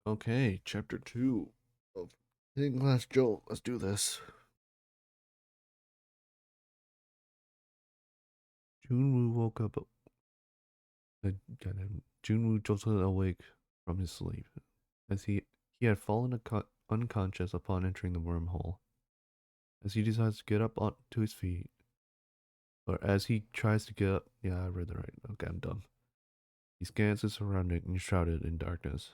Okay, chapter 2 of Hidden Glass Joe. Let's do this. Junwoo woke up. Junwoo jolted awake from his sleep, as he had fallen unconscious upon entering the wormhole. As he decides to get up onto his feet, or as he tries to get up, yeah, I read that right. Okay, I'm dumb. He scans his surroundings enshrouded in darkness.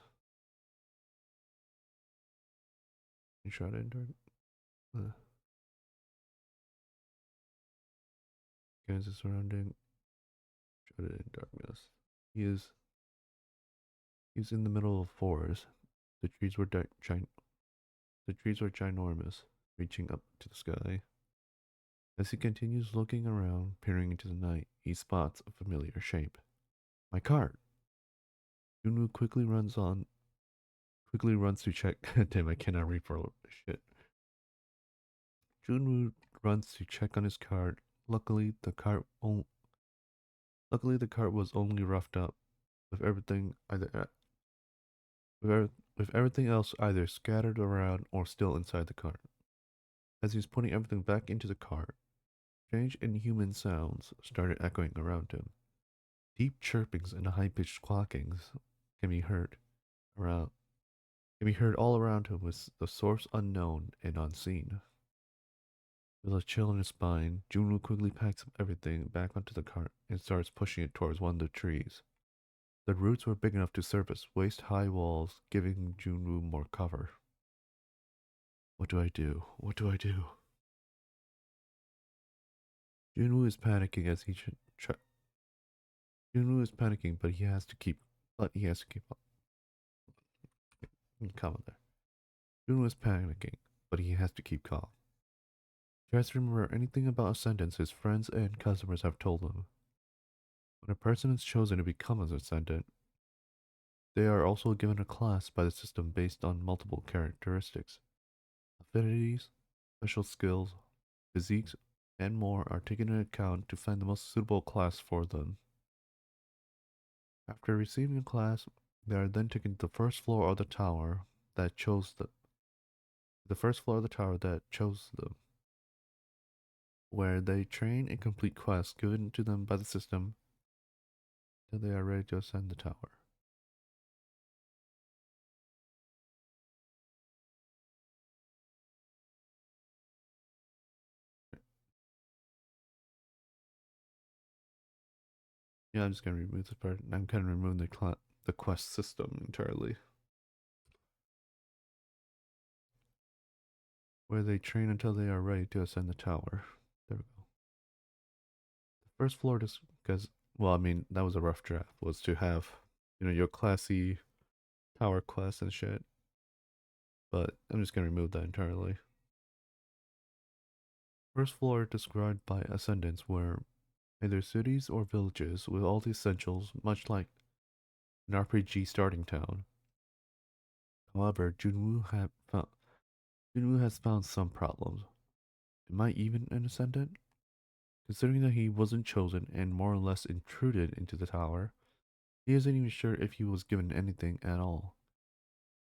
Enshrouded in darkness. Scans his surroundings enshrouded in darkness. He is He's in the middle of a forest. The trees were the trees were ginormous, reaching up to the sky. As he continues looking around, peering into the night, he spots a familiar shape. My cart! Junwoo quickly runs to check. Damn, I cannot read for shit. Junwoo runs to check on his cart. Luckily, luckily the cart was only roughed up, with everything either with everything else either scattered around or still inside the cart. As he's putting everything back into the cart, strange inhuman sounds started echoing around him. Deep chirpings and high-pitched squawkings can be heard around can be heard all around him with the source unknown and unseen. With a chill in his spine, Junwoo quickly packs up everything back onto the cart and starts pushing it towards one of the trees. The roots were big enough to surface waist-high walls, giving Junwoo more cover. What do I do? What do I do? Junwoo is panicking as he try. Junwoo is panicking, but he has to keep up. Calm there. Junwoo is panicking, but he has to keep calm. He tries to remember anything about a sentence his friends and customers have told him. When a person is chosen to become an ascendant, they are also given a class by the system based on multiple characteristics. Affinities, special skills, physiques, and more are taken into account to find the most suitable class for them. After receiving a class, they are then taken to the first floor of the tower that chose them, where they train and complete quests given to them by the system till they are ready to ascend the tower. Yeah, I'm just gonna remove this part. I'm kind of removing the quest system entirely, where they train until they are ready to ascend the tower. There we go. The first floor, just because, well, I mean, that was a rough draft, was to have, your classy tower quest and shit. But I'm just gonna remove that entirely. First floor described by ascendants were either cities or villages with all the essentials, much like an RPG starting town. However, Junwoo has found some problems. Am I even an ascendant? Considering that he wasn't chosen and more or less intruded into the tower, he isn't even sure if he was given anything at all.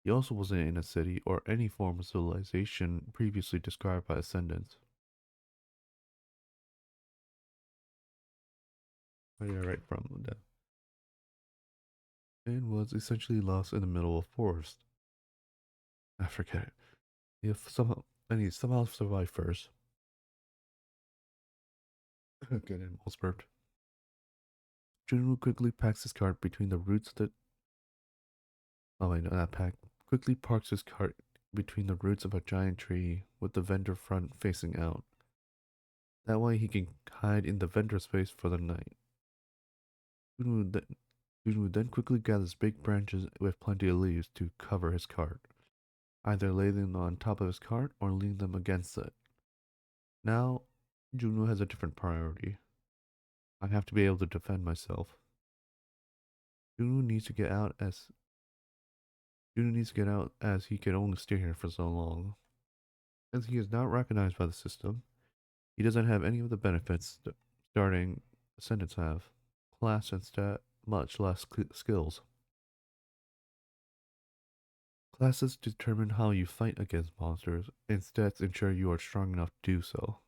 He also wasn't in a city or any form of civilization previously described by ascendants. Where did I write from that? And was essentially lost in the middle of forest. I forget it. He somehow survived first. Good, and almost burped. Junwoo quickly packs his cart between the roots of the. Oh wait, no, not pack. Quickly parks his cart between the roots of a giant tree with the vendor front facing out. That way he can hide in the vendor space for the night. Junwoo then, Junwoo then quickly gathers big branches with plenty of leaves to cover his cart. Either lay them on top of his cart or lean them against it. Now, Junwoo has a different priority. I have to be able to defend myself. Junwoo needs to get out as Junwoo needs to get out as he can only stay here for so long. Since he is not recognized by the system, he doesn't have any of the benefits that starting ascendants have. Class and stat, much less skills. Classes determine how you fight against monsters, and stats ensure you are strong enough to do so.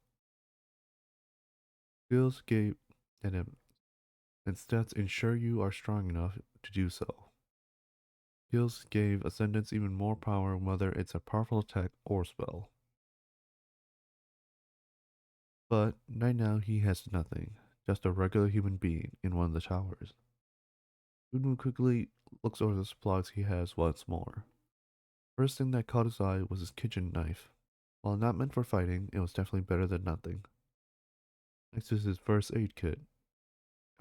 Skills gave and, um, and stats ensure you are strong enough to do so. Skills gave Ascendants even more power whether it's a powerful attack or spell. But right now he has nothing, just a regular human being in one of the towers. Unu quickly looks over the supplies he has once more. First thing that caught his eye was his kitchen knife. While not meant for fighting, it was definitely better than nothing. Next is his first aid kit.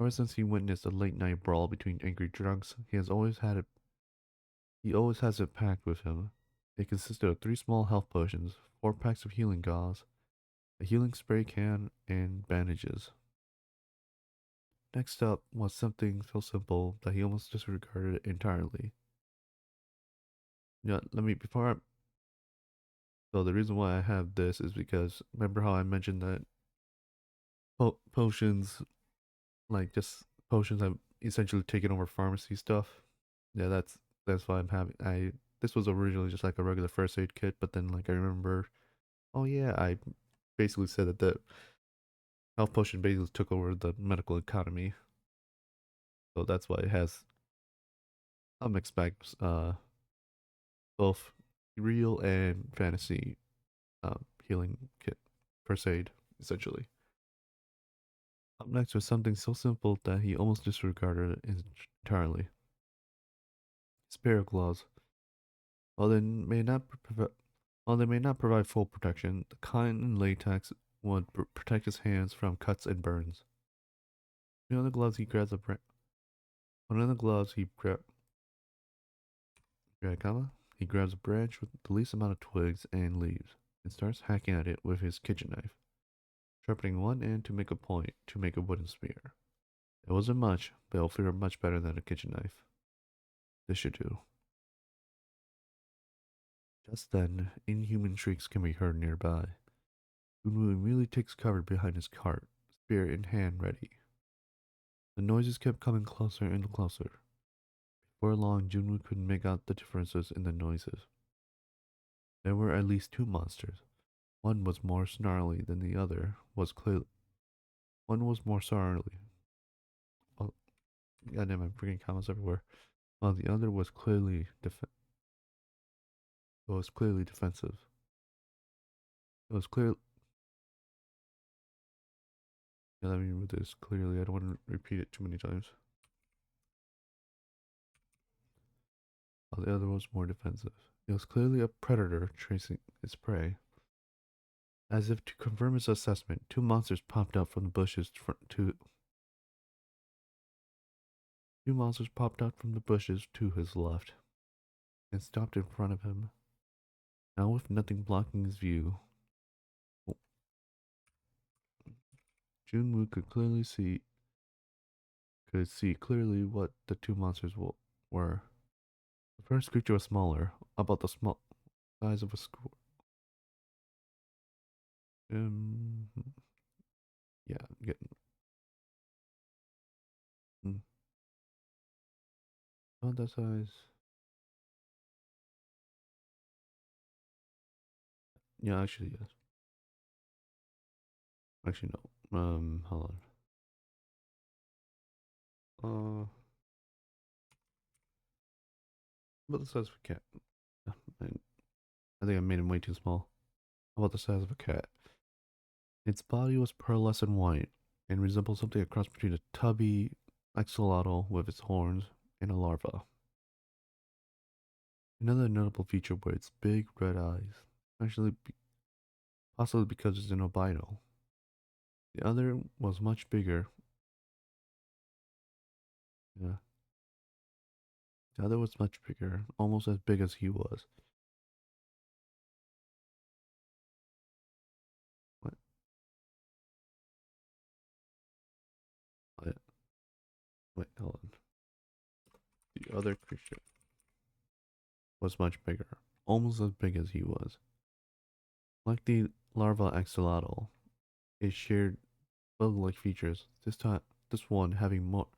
Ever since he witnessed a late night brawl between angry drunks, he always has it packed with him. It consisted of 3 small health potions, 4 packs of healing gauze, a healing spray can, and bandages. Next up was something so simple that he almost disregarded it entirely. Yeah, so the reason why I have this is because remember how I mentioned that potions, like just potions have essentially taken over pharmacy stuff? Yeah, that's why I'm having this was originally just like a regular first aid kit, but then like I remember, oh yeah, I basically said that the health potion basically took over the medical economy. So that's why it has a mixed bag, both real and fantasy healing kit, first aid, essentially. Up next was something so simple that he almost disregarded it entirely. Spirit gloves. While they may not while they may not provide full protection, the cotton and latex would protect his hands from cuts and burns. One of the gloves he grabs a one of the gloves he grabs a branch with the least amount of twigs and leaves and starts hacking at it with his kitchen knife, sharpening one end to make a point to make a wooden spear. It wasn't much, but it'll feel much better than a kitchen knife. This should do. Just then, inhuman shrieks can be heard nearby. Junwoo immediately takes cover behind his cart, spear in hand ready. The noises kept coming closer and closer. Before long, Junwoo couldn't make out the differences in the noises. There were at least 2 monsters. One was more snarly than the other was clearly. One was more snarly. Oh, goddamn, I'm freaking comments everywhere. While the other was clearly defensive. It was clear. Yeah, let me read this clearly. I don't want to repeat it too many times. While the other was more defensive. It was clearly a predator chasing its prey. As if to confirm his assessment, 2 monsters popped out from the bushes. Two monsters popped out from the bushes to his left and stopped in front of him. Now, with nothing blocking his view, Junwoo could see clearly what the 2 monsters were. The first creature was smaller, about the small size of a squirrel. Um, yeah, getting about that size. Yeah, actually, yes. Actually, no. Hold on. About the size of a cat. I think I made him way too small. About the size of a cat. Its body was pearlescent white and resembled something a cross between a tubby axolotl with its horns and a larva. Another notable feature were its big red eyes, actually, possibly because it's an albino. The other was much bigger. Yeah, the other was much bigger, almost as big as he was. What? Wait, wait, hold on. The other creature was much bigger, almost as big as he was. Like the larva axolotl, it shared bug-like features. This one having more.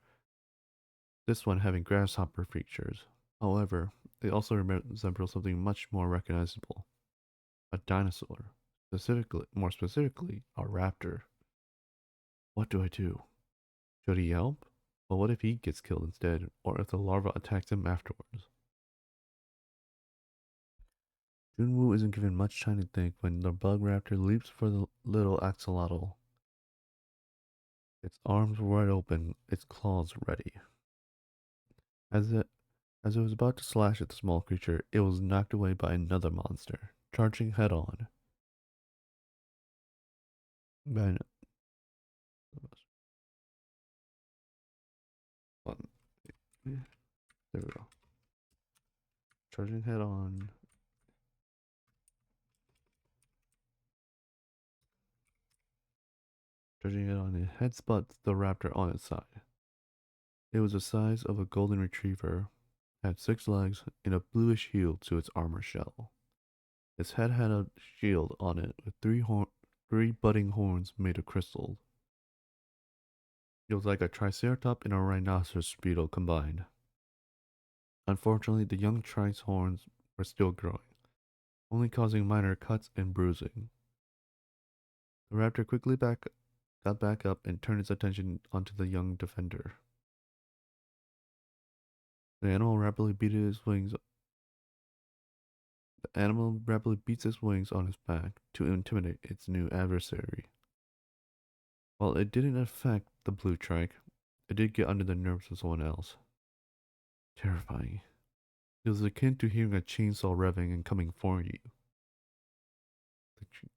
This one having grasshopper features. However, they also resemble something much more recognizable, a dinosaur. More specifically, a raptor. What do I do? Should he help? But what if he gets killed instead, or if the larva attacks him afterwards? Junwoo isn't given much time to think when the bug raptor leaps for the little axolotl. Its arms wide open, its claws ready. As it as it was about to slash at the small creature, it was knocked away by another monster, charging head on. By there we go. Charging head on. Charging head on. It headsbutts the raptor on its side. It was the size of a golden retriever, had 6 legs, and a bluish heel to its armor shell. Its head had a shield on it with three budding horns made of crystal. It was like a triceratops and a rhinoceros beetle combined. Unfortunately, the young trice's horns were still growing, only causing minor cuts and bruising. The raptor got back up and turned its attention onto the young defender. The animal rapidly beat its wings. The animal rapidly beats its wings on his back to intimidate its new adversary. While it didn't affect the blue trike, it did get under the nerves of someone else. Terrifying. It was akin to hearing a chainsaw revving and coming for you.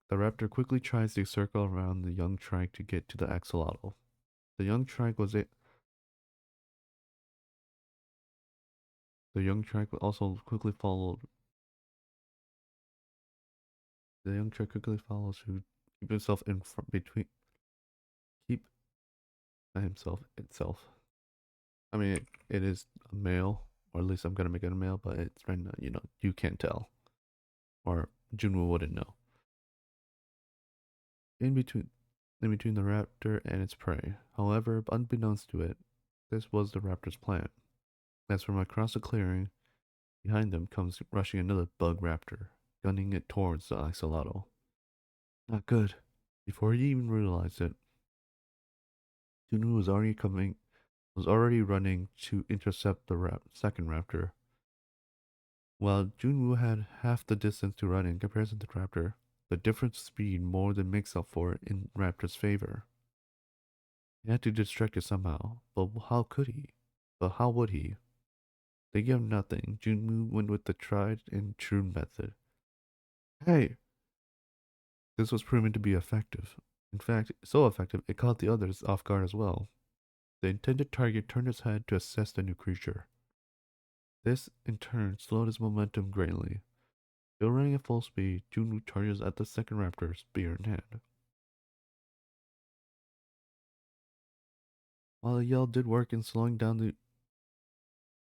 The raptor quickly tries to circle around the young trike to get to the axolotl. The young trike was it. The young trike also quickly followed. The young trike quickly follows to keep himself in front between. Keep himself itself. I mean, it is a male, or at least I'm gonna make it a male, but it's right now, you can't tell, or Junwoo wouldn't know. In between, in between the raptor and its prey. However, unbeknownst to it, this was the raptor's plan. As from across the clearing, behind them comes rushing another bug raptor, gunning it towards the axolotl. Not good. Before he even realized it, Junwoo was already running to intercept the second raptor. While Junwoo had half the distance to run in comparison to Raptor, the difference in speed more than makes up for it in Raptor's favor. He had to distract it somehow, but how could he? But how would he? Thinking of nothing, Junwoo went with the tried and true method. Hey! This was proven to be effective. In fact, so effective it caught the others off guard as well. The intended target turned his head to assess the new creature. This, in turn, slowed his momentum greatly. Still running at full speed, Junwoo charges at the second raptor, spear in hand. While the yell did work in slowing down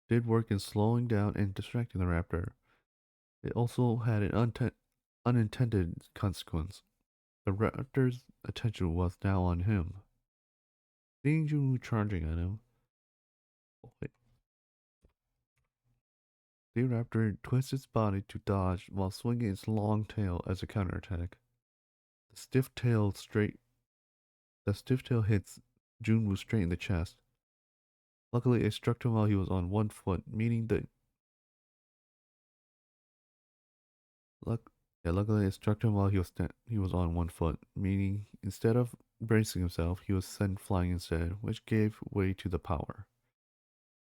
and distracting the raptor, it also had an unintended consequence. The raptor's attention was now on him. Seeing Junwoo charging at him, wait, the raptor twists its body to dodge while swinging its long tail as a counterattack. The stiff tail straight the stiff tail hits Junwoo straight in the chest. Luckily, it struck him while he was on one foot, meaning that luckily it struck him while he was on one foot, meaning instead of bracing himself, he was sent flying instead, which gave way to the power.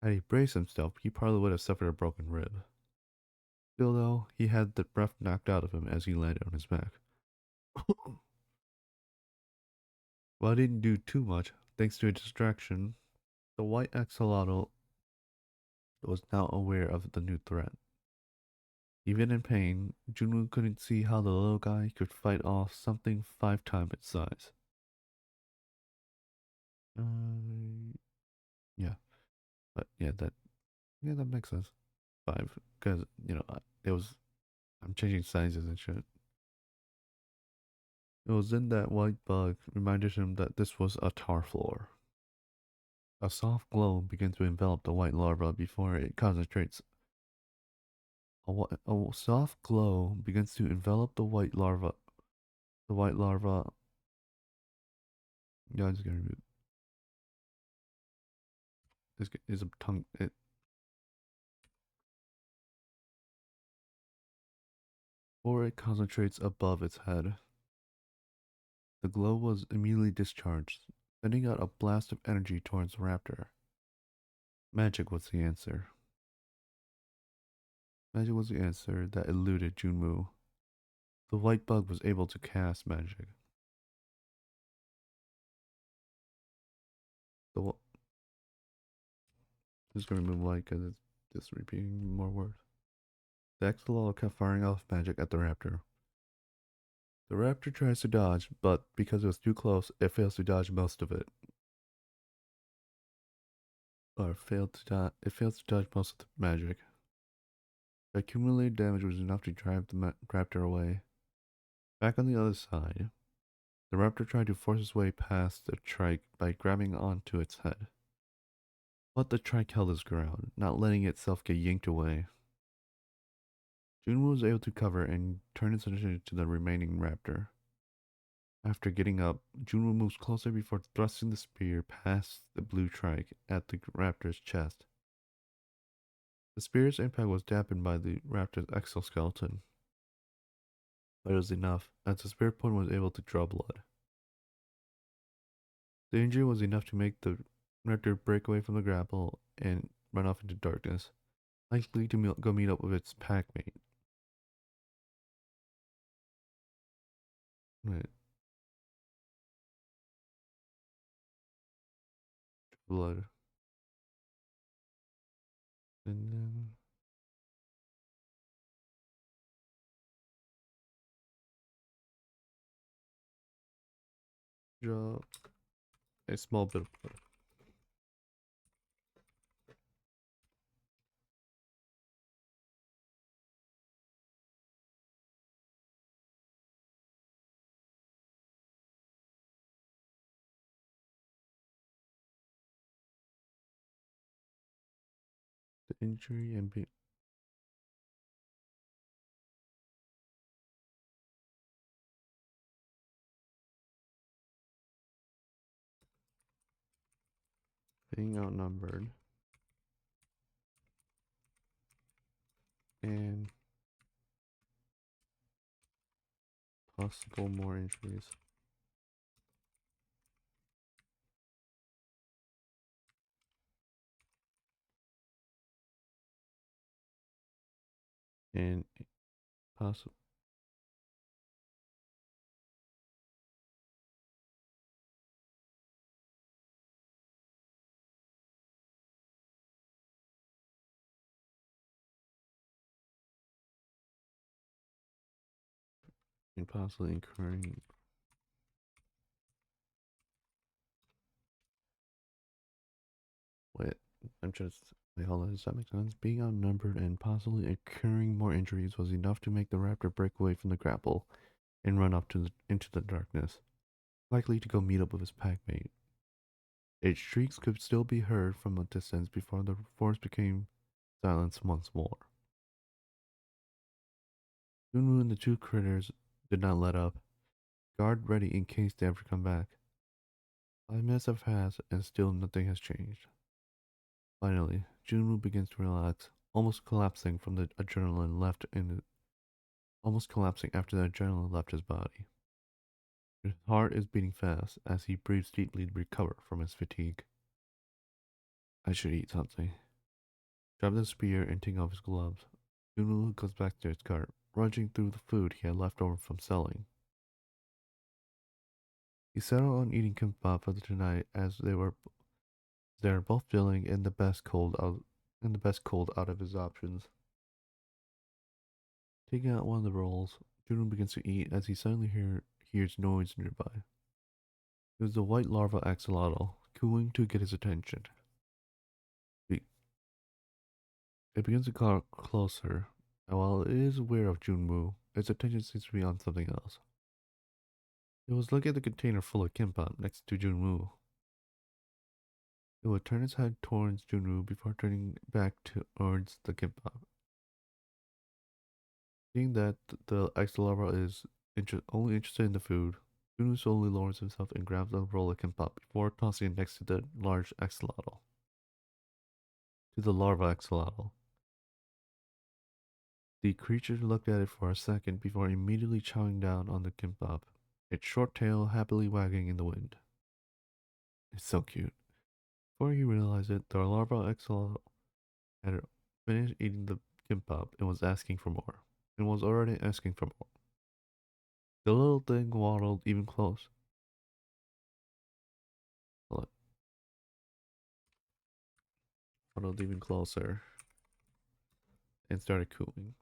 Had he braced himself, he probably would have suffered a broken rib. Still, though, he had the breath knocked out of him as he landed on his back. While he didn't do too much, thanks to a distraction, the white axolotl was now aware of the new threat. Even in pain, Junwoo couldn't see how the little guy could fight off something 5 times its size. Yeah, but that makes sense. 5, because it was I'm changing sizes and shit. It was then that white bug reminded him that this was a tar floor. A soft glow begins to envelop the white larva before it concentrates A soft glow begins to envelop the white larva. The white larva. Yeah, it's gonna be. Is a tongue. Or it concentrates above its head. The glow was immediately discharged, sending out a blast of energy towards the raptor. Magic was the answer. Magic was the answer that eluded Junmu. The white bug was able to cast magic. The wh- Just gonna remove white because it's just repeating more words. The axolotl kept firing off magic at the raptor. The raptor tries to dodge, but because it was too close, it fails to dodge most of it. Or failed to dodge. It fails to dodge most of the magic. The accumulated damage was enough to drive the raptor away. Back on the other side, the raptor tried to force its way past the trike by grabbing onto its head. But the trike held its ground, not letting itself get yanked away. Junwoo was able to cover and turn its attention to the remaining raptor. After getting up, Junwoo moves closer before thrusting the spear past the blue trike at the raptor's chest. The spear's impact was dampened by the raptor's exoskeleton, but it was enough, as the spear point was able to draw blood. The injury was enough to make the raptor break away from the grapple and run off into darkness, likely to go meet up with its packmate. Right, blood. And then draw a small bit of blood. The injury and being outnumbered and possible more injuries. And possible and possibly incurring. Wait, I'm just. Wait, hold on. Does that make sense? Being outnumbered and possibly incurring more injuries was enough to make the raptor break away from the grapple and run up into the darkness, likely to go meet up with his packmate. Its shrieks could still be heard from a distance before the forest became silence once more. Moon and the two critters did not let up, guard ready in case they ever come back. 5 minutes have passed and still nothing has changed. Finally, Junwoo begins to relax, almost collapsing from the adrenaline left in almost collapsing after the adrenaline left his body. His heart is beating fast as he breathes deeply to recover from his fatigue. I should eat something. Grab the spear and take off his gloves. Junwoo goes back to his cart, rummaging through the food he had left over from selling. He settled on eating kimbap for tonight as they're both filling and the best cold out of his options. Taking out one of the rolls, Juno begins to eat as he suddenly hears noise nearby. It was the white larva axolotl, cooing to get his attention. It it begins to crawl closer, and while it is aware of Junwoo, its attention seems to be on something else. It was looking at the container full of kimbap next to Junwoo. It would turn its head towards Junwoo before turning back towards the kimbap. Seeing that the ex-larva is only interested in the food, Unu slowly lowers himself and grabs a roll of kimbap before tossing it next to the large axolotl. To the larva axolotl. The creature looked at it for a second before immediately chowing down on the kimbap, its short tail happily wagging in the wind. It's so cute. Before he realized it, the larva axolotl had finished eating the kimbap and was asking for more, and was already asking for more. The little thing waddled even close. Look, waddled even closer and started cooing.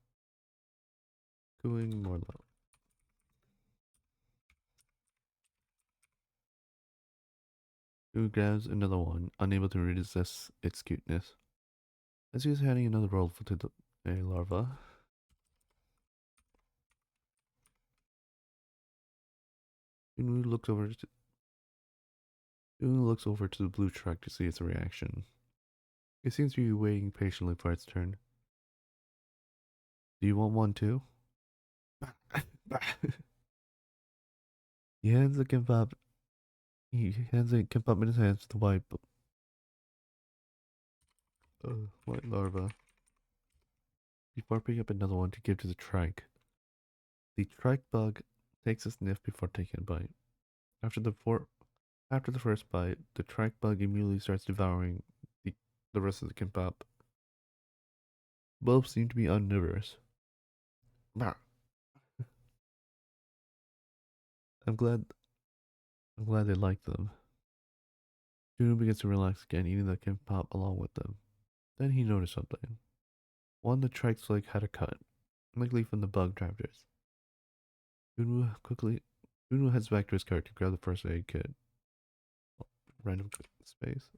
Cooing more loud. Who grabs another one, unable to resist its cuteness. As he was handing another roll to the a larva, Unu looks over to the blue truck to see its reaction. It seems to be waiting patiently for its turn. Do you want one too? He hands the kimbap. He hands a kimbap in his hands to the white larva before picking up another one to give to the trike. The trike bug takes a sniff before taking a bite. After the after the first bite, the trike bug immediately starts devouring the rest of the kimbap. Both seem to be omnivorous. Bah. I'm glad I'm glad they like them. Juno begins to relax again, eating the kimbap along with them. Then he noticed something. One, the trike's leg had a cut, likely from the bug raptors. Juno heads back to his car to grab the first aid kit. Random space.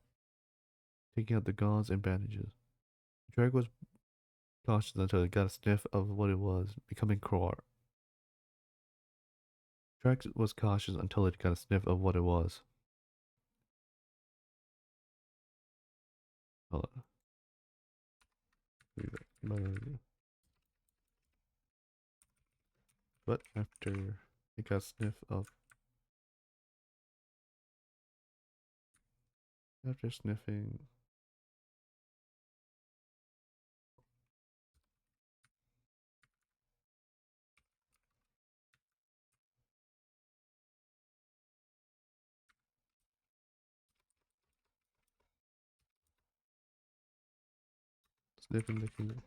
Taking out the gauze and bandages. The trike was cautious until it got a sniff of what it was, becoming Croar. Trike was cautious until it got a sniff of what it was. Hold on. But after it got a sniff of after sniffing sniffing the kimbap.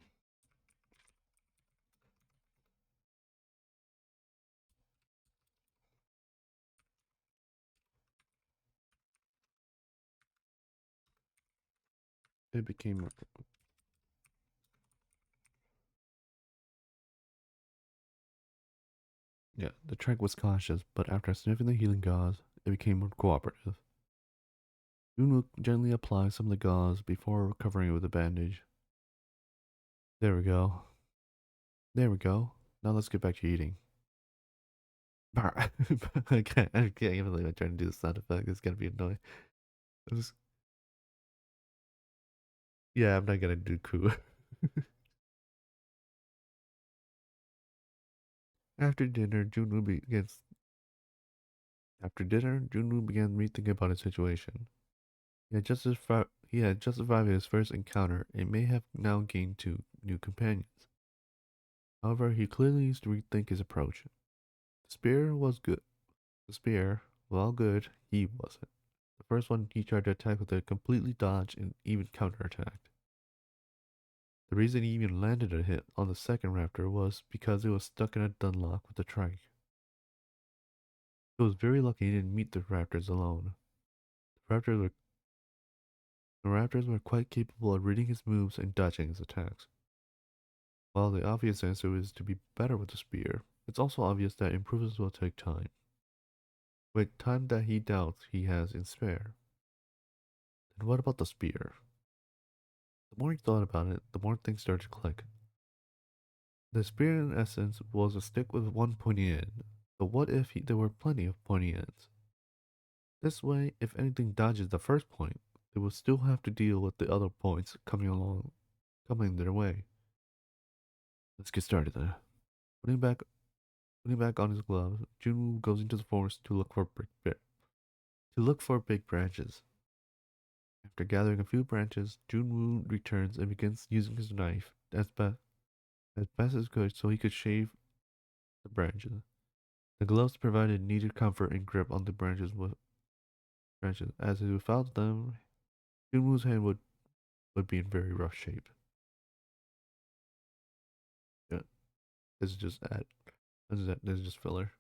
It became more. Yeah, the trike was cautious, but after sniffing the healing gauze, it became more cooperative. Yoon gently applied some of the gauze before covering it with a bandage. There we go. There we go. Now let's get back to eating. I can't even believe I'm trying to do the sound effect. It's gonna be annoying. Just, yeah, I'm not gonna do cool. After dinner, Junwoo begins. After dinner, Junwoo began rethinking about his situation. He had just survived his first encounter and may have now gained two new companions. However, he clearly needs to rethink his approach. The spear was good. The spear, well, good, he wasn't. The first one he tried to attack with a completely dodged and even counterattacked. The reason he even landed a hit on the second raptor was because it was stuck in a dunlock with the trike. He was very lucky he didn't meet the raptors alone. The raptors were, the raptors were quite capable of reading his moves and dodging his attacks. While the obvious answer is to be better with the spear, it's also obvious that improvements will take time. With time that he doubts he has in spare. Then what about the spear? The more he thought about it, the more things started to click. The spear, in essence, was a stick with one pointy end, but what if there were plenty of pointy ends? This way, if anything dodges the first point, they will still have to deal with the other points coming their way. Let's get started then. Putting back putting back on his gloves, Junwoo goes into the forest to look for big branches. After gathering a few branches, Junwoo returns and begins using his knife as best as could so he could shave the branches. The gloves provided needed comfort and grip on the branches, as without them, Junwoo's hand would be in very rough shape. Yeah, this is just ad. This is just filler.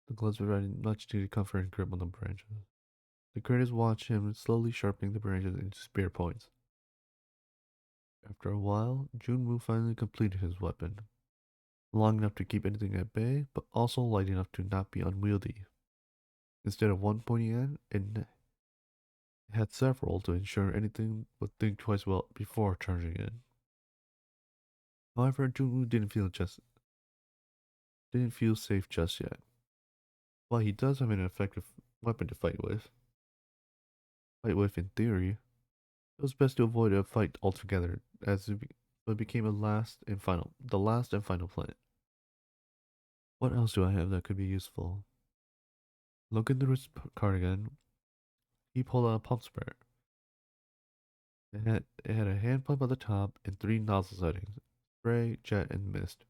The gloves provided much needed comfort and grip on the branches. The critters watch him slowly sharpening the branches into spear points. After a while, Junwoo finally completed his weapon, long enough to keep anything at bay, but also light enough to not be unwieldy. Instead of one pointy end, it had several to ensure anything would think twice well before charging in. However, Junwoo didn't feel safe just yet. While he does have an effective weapon to fight with in theory, it was best to avoid a fight altogether, it became the last and final plan. What else do I have that could be useful? Looking through his cardigan, he pulled out a pump sprayer. It had a hand pump at the top and three nozzle settings: spray, jet, and mist.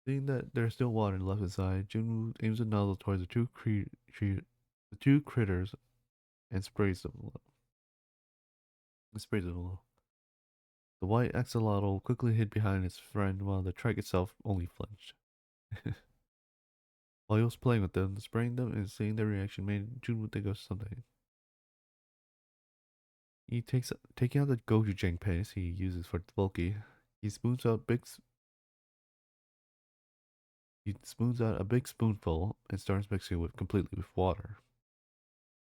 Seeing that there's still water left inside, Junwoo aims the nozzle towards the two critters and sprays them a little. The white axolotl quickly hid behind its friend while the trike itself only flinched. While he was playing with them, spraying them and seeing their reaction made Junwoo think of something. Taking out the gochujang paste he uses for bulky. He spoons out big He spoons out a big spoonful and starts mixing it completely with water.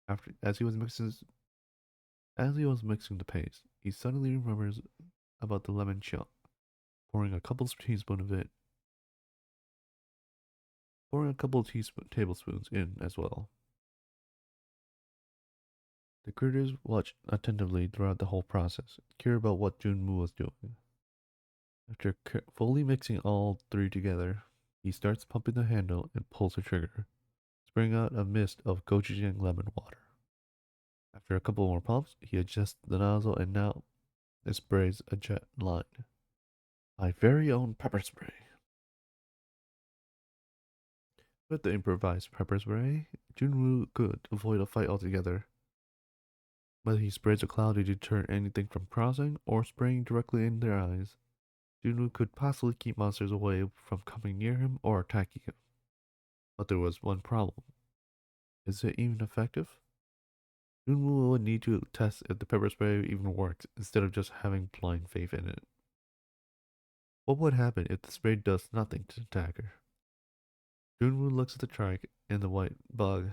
After as he was mixing the paste, he suddenly remembers about the lemon chunk, pouring a couple teaspoon of it, pouring a couple of tablespoons in as well. The critters watch attentively throughout the whole process, curious about what Junmu was doing. After fully mixing all three together, he starts pumping the handle and pulls the trigger, spraying out a mist of gochujang lemon water. After a couple more pumps, he adjusts the nozzle and now it sprays a jet line. My very own pepper spray. With the improvised pepper spray, Junwoo could avoid a fight altogether. Whether he sprays a cloud to deter anything from crossing or spraying directly in their eyes, Junwoo could possibly keep monsters away from coming near him or attacking him. But there was one problem. Is it even effective? Junwoo would need to test if the pepper spray even works instead of just having blind faith in it. What would happen if the spray does nothing to the attacker? Junwoo looks at the trike and the white bug,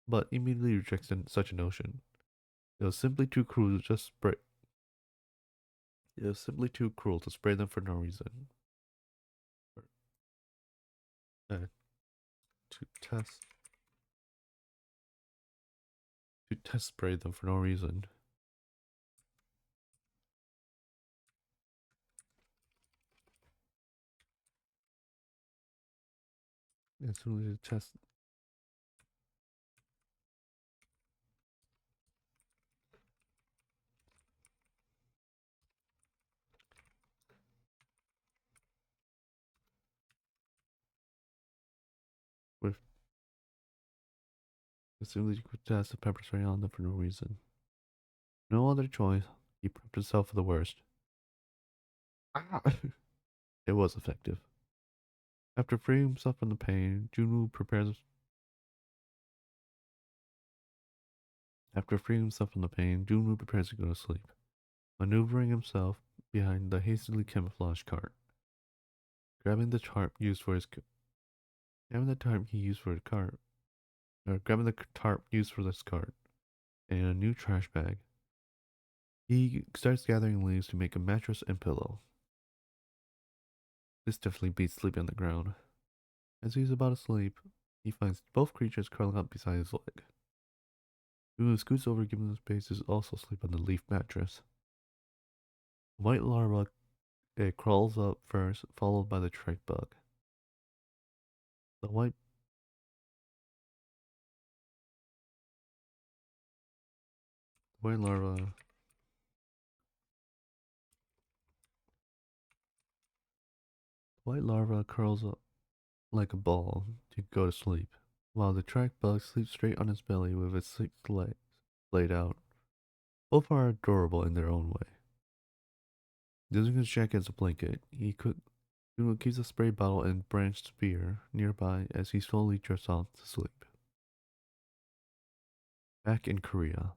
but immediately rejects such a notion. It was simply too cruel to just spray. It was simply too cruel to spray them for no reason. Uh, to test spray them for no reason. It's really to test with as soon as you could test the pepper spray on them for no reason. No other choice. He prepped himself for the worst. Ah! It was effective. After freeing himself from the pain, Junwoo prepares. After freeing himself from the pain, Junwoo prepares to go to sleep, maneuvering himself behind the hastily camouflaged cart. Grabbing the tarp used for his, grabbing the tarp he used for the cart, or grabbing the tarp used for this cart, and a new trash bag. He starts gathering leaves to make a mattress and pillow. This definitely beats sleeping on the ground. As he's about to sleep, he finds both creatures curling up beside his leg. Lulu scoots over, giving him space to also sleep on the leaf mattress. White larva, it crawls up first, followed by the trach bug. The white larva white larva curls up like a ball to go to sleep, while the trach bug sleeps straight on its belly with its 6 legs laid out. Both are adorable in their own way. Using his jacket as a blanket, Kuno keeps a spray bottle and branched spear nearby as he slowly drifts off to sleep. Back in Korea.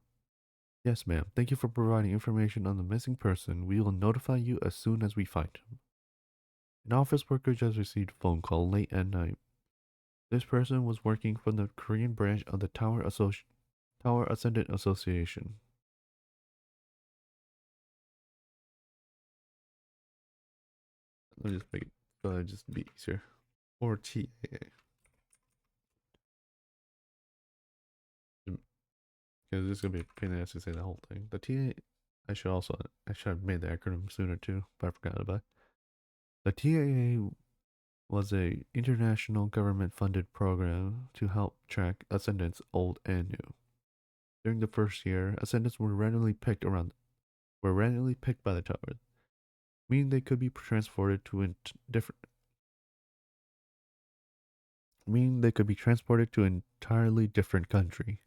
Yes, ma'am. Thank you for providing information on the missing person. We will notify you as soon as we find him. An office worker just received a phone call late at night. This person was working for the Korean branch of the Tower Ascendant Association. Let me just make it just be easier. Or TAA. Because this is gonna be a pain in the ass to say the whole thing. The TA, I should have made the acronym sooner too, but I forgot about it. The TAA was a international government funded program to help track ascendants old and new. During the first year, ascendants were randomly picked by the tower, meaning they could be transported to an entirely different country.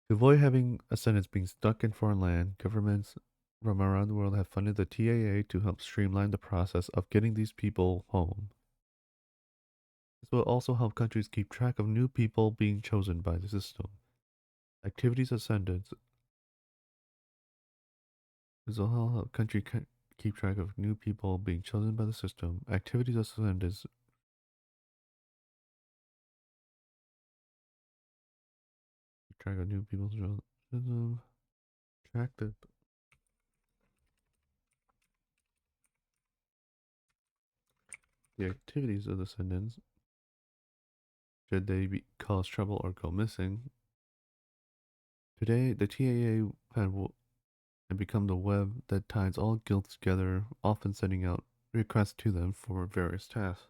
To avoid having ascendants being stuck in foreign land, governments from around the world have funded the TAA to help streamline the process of getting these people home. This will also help countries keep track of new people being chosen by the system. Activities ascendants This will help keep track of new people being chosen by the system. Activities ascendants keep track of new people's system. Track the activities of the ascendants. Should they cause trouble or go missing? Today, the TAA had become the web that ties all guilds together, often sending out requests to them for various tasks.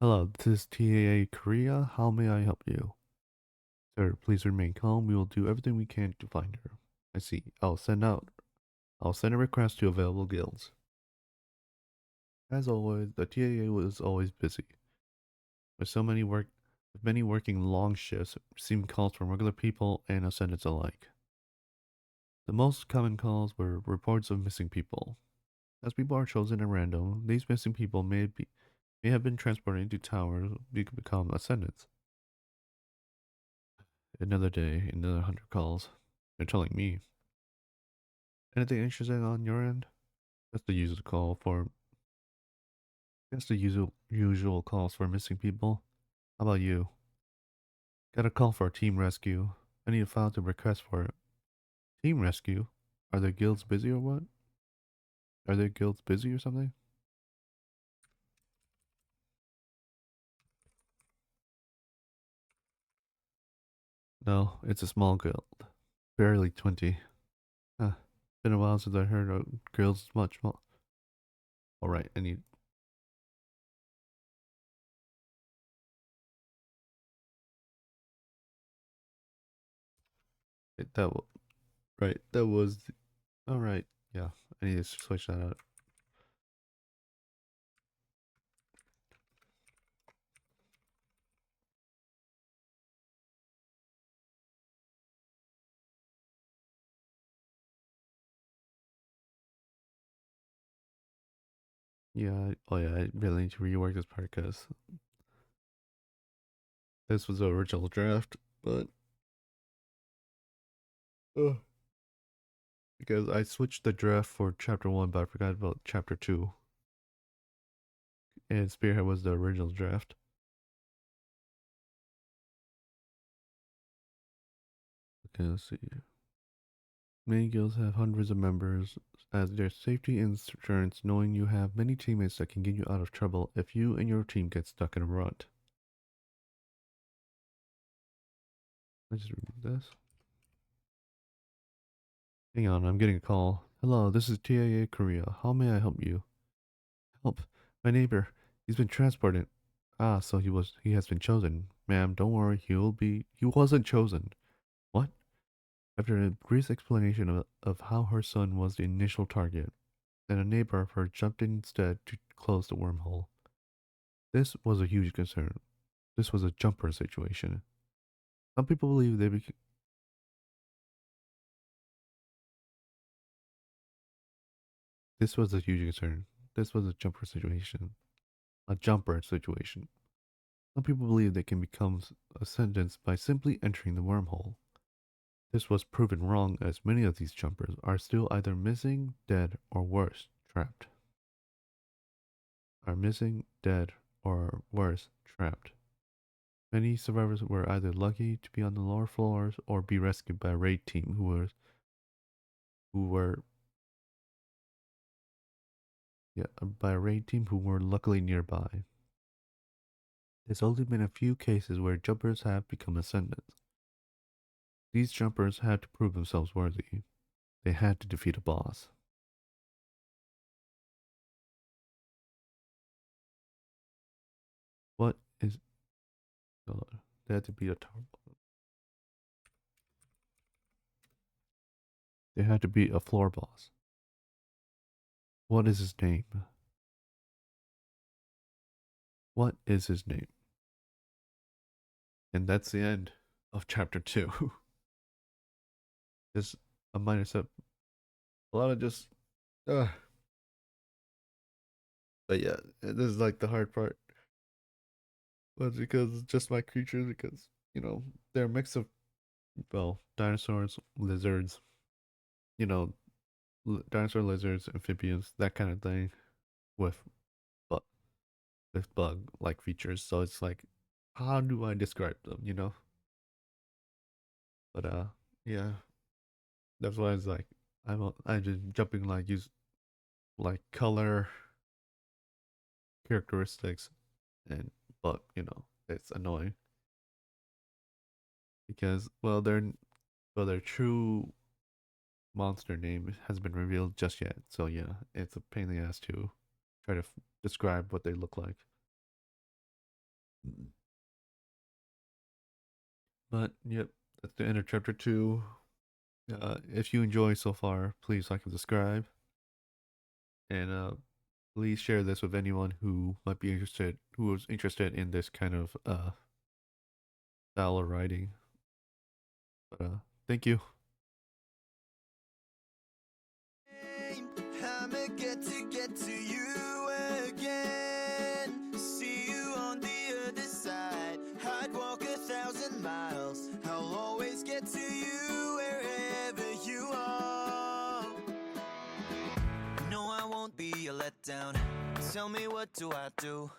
Hello, this is TAA Korea. How may I help you? Sir, please remain calm. We will do everything we can to find her. I see. I'll send a request to available guilds. As always, the TAA was always busy. With many working long shifts, receiving calls from regular people and ascendants alike. The most common calls were reports of missing people. As people are chosen at random, these missing people may have been transported to towers to become ascendants. Another day, another 100 calls. They're telling me. Anything interesting on your end? That's the usual call for. That's the usual calls for missing people. How about you? Got a call for a team rescue. I need to file the request for it. Team rescue? Are their guilds busy or what? Are their guilds busy or something? No, it's a small guild. Barely 20. Huh. Been a while since I heard of guilds much more. Alright, I need. That right. That was. Alright. Yeah. I need to switch that out. Yeah. Oh, yeah. I really need to rework this part because this was the original draft, but. Ugh. Because I switched the draft for chapter 1, but I forgot about chapter 2. And Spearhead was the original draft. Okay, let's see. Many guilds have hundreds of members as their safety insurance, knowing you have many teammates that can get you out of trouble if you and your team get stuck in a rut. Let's just remove this. Hang on, I'm getting a call. Hello, this is TIA Korea. How may I help you? Help. My neighbor. He's been transported. Ah, so he has been chosen. Ma'am, don't worry, he wasn't chosen. What? After a brief explanation of how her son was the initial target, then a neighbor of her jumped in instead to close the wormhole. This was a huge concern. This was a jumper situation. Some people believe they became. This was a huge concern. This was a jumper situation. A jumper situation. Some people believe they can become a sentence by simply entering the wormhole. This was proven wrong as many of these jumpers are still either missing, dead, or worse, trapped. Are missing, dead, or worse, trapped. Many survivors were either lucky to be on the lower floors or be rescued by a raid team who were by a raid team who were luckily nearby. There's only been a few cases where jumpers have become ascendants. These jumpers had to prove themselves worthy. They had to defeat a boss. What is... hold on. They had to beat a tower. They had to beat a floor boss. What is his name? What is his name? And that's the end of chapter 2. Just a minor step. A lot of just... Uh, but yeah, this is like the hard part. But because it's just my creatures, because, they're a mix of, well, dinosaurs, lizards, you know, dinosaur lizards, amphibians, that kind of thing, with but with bug like features. So it's like, how do I describe them? But yeah, that's why it's like I'm just jumping like use like color characteristics and but it's annoying because their true monster name hasn't been revealed just yet. So yeah, it's a pain in the ass to try to describe what they look like. But yep, that's the end of chapter 2. If you enjoy so far, please like and subscribe, and please share this with anyone who is interested in this kind of style of writing. But thank you. I'ma get to you again. See you on the other side. I'd walk 1,000 miles. I'll always get to you wherever you are. No, I won't be a letdown. Tell me, what do I do?